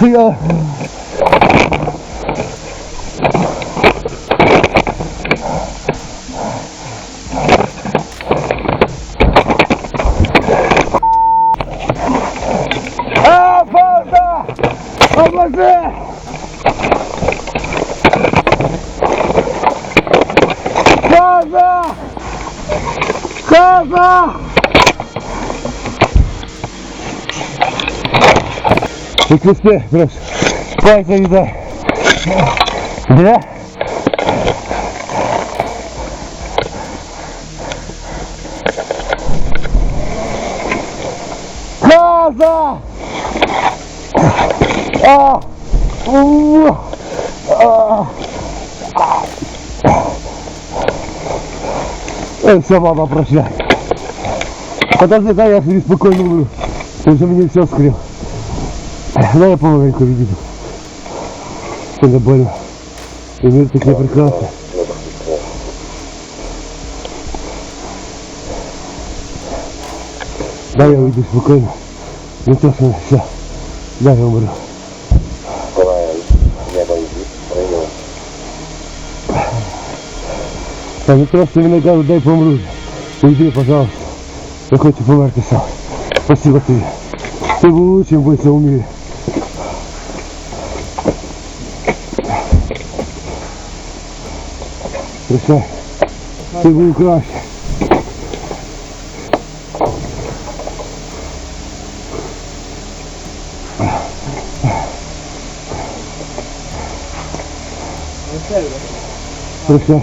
Я. Фаута! Поможи! Каза! Каза! Отпусти, прошу. Пальца не дай. Да? Каза! Все, мама, прощай. Подожди, дай я себе спокойно умру. Ты уже мне все скрыл. Дай я помаленьку видит. Это больно. И мир такой прекрасный. Дай я уйду спокойно. Не то, что все. Дай я умру. Та не просто мене кажуть, дай помру. Уйди, пожалуйста. Я хочу померти сам. Спасибо тобі. Ти був лучшим бойцем у мірі. Прощай. Ти був краще. Прощай.